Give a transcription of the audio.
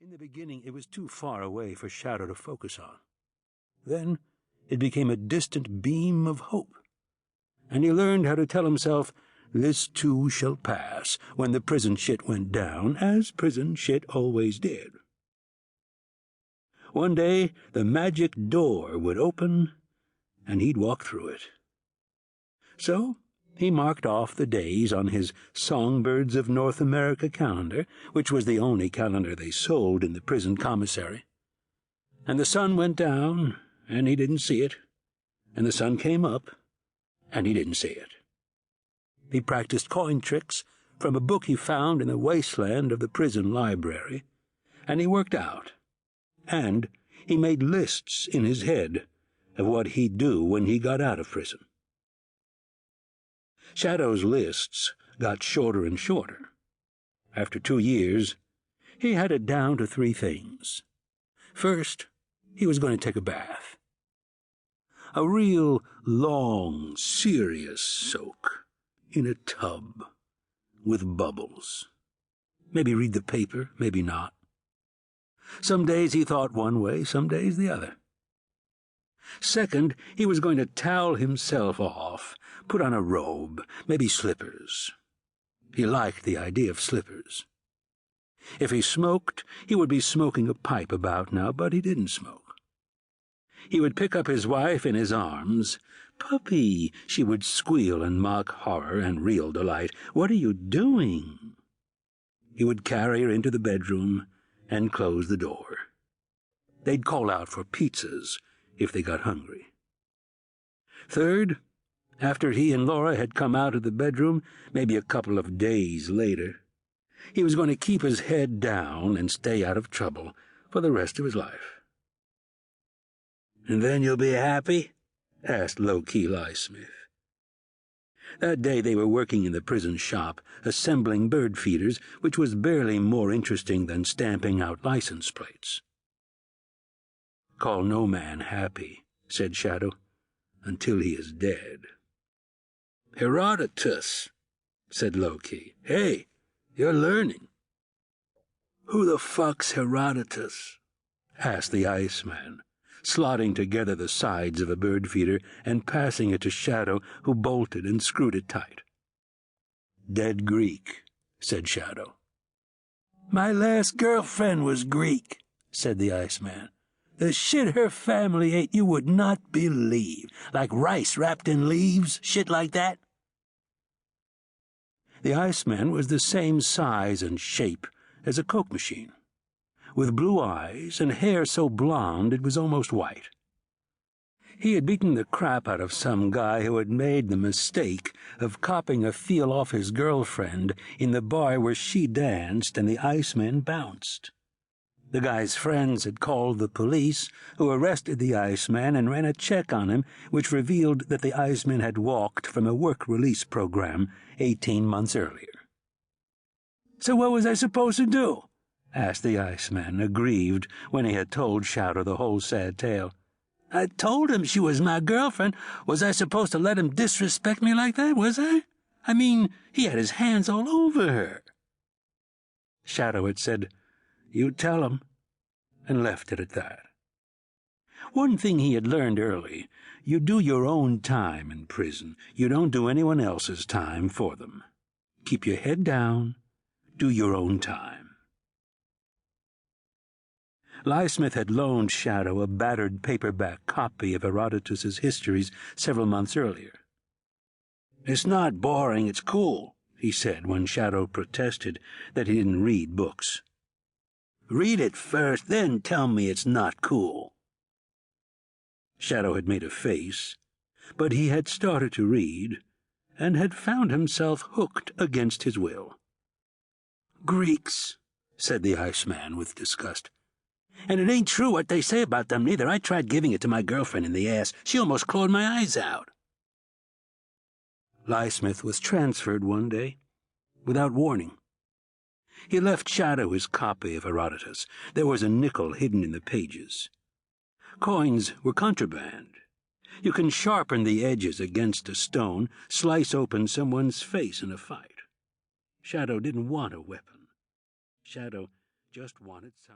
In the beginning, it was too far away for Shadow to focus on. Then it became a distant beam of hope, and he learned how to tell himself, "This too shall pass," when the prison shit went down, as prison shit always did. One day, the magic door would open, and he'd walk through it. So he marked off the days on his Songbirds of North America calendar, which was the only calendar they sold in the prison commissary. And the sun went down, and he didn't see it, and the sun came up, and he didn't see it. He practiced coin tricks from a book he found in the wasteland of the prison library, and he worked out, and he made lists in his head of what he'd do when he got out of prison. Shadow's lists got shorter and shorter. After 2 years, he had it down to 3 things. First, he was going to take a bath. A real long, serious soak in a tub with bubbles. Maybe read the paper, maybe not. Some days he thought one way, some days the other. Second, he was going to towel himself off, put on a robe, maybe slippers. He liked the idea of slippers. If he smoked, he would be smoking a pipe about now, but he didn't smoke. He would pick up his wife in his arms. "Puppy," she would squeal in mock horror and real delight. "What are you doing?" He would carry her into the bedroom and close the door. They'd call out for pizzas if they got hungry. Third, after he and Laura had come out of the bedroom, maybe a couple of days later, he was going to keep his head down and stay out of trouble for the rest of his life. "And then you'll be happy?" asked low-key Lysmith. That day they were working in the prison shop, assembling bird feeders, which was barely more interesting than stamping out license plates. "Call no man happy," said Shadow, "until he is dead." "Herodotus," said Loki. "Hey, you're learning." "Who the fuck's Herodotus?" asked the Iceman, slotting together the sides of a bird feeder and passing it to Shadow, who bolted and screwed it tight. "Dead Greek," said Shadow. "My last girlfriend was Greek," said the Iceman. "The shit her family ate you would not believe. Like rice wrapped in leaves, shit like that." The Iceman was the same size and shape as a Coke machine, with blue eyes and hair so blonde it was almost white. He had beaten the crap out of some guy who had made the mistake of copying a feel off his girlfriend in the bar where she danced and the Iceman bounced. The guy's friends had called the police, who arrested the Iceman and ran a check on him, which revealed that the Iceman had walked from a work release program 18 months earlier. "So what was I supposed to do?" asked the Iceman, aggrieved when he had told Shadow the whole sad tale. "I told him she was my girlfriend. Was I supposed to let him disrespect me like that, was I? I mean, he had his hands all over her." Shadow had said, "You tell him," and left it at that. One thing he had learned early: you do your own time in prison. You don't do anyone else's time for them. Keep your head down. Do your own time. Lysmith had loaned Shadow a battered paperback copy of Herodotus's Histories several months earlier. "It's not boring, it's cool," he said when Shadow protested that he didn't read books. "Read it first, then tell me it's not cool." Shadow had made a face, but he had started to read, and had found himself hooked against his will. "Greeks," said the Iceman with disgust. "And it ain't true what they say about them, neither. I tried giving it to my girlfriend in the ass. She almost clawed my eyes out." Lysmith was transferred one day, without warning. He left Shadow his copy of Herodotus. There was a nickel hidden in the pages. Coins were contraband. You can sharpen the edges against a stone, slice open someone's face in a fight. Shadow didn't want a weapon. Shadow just wanted some.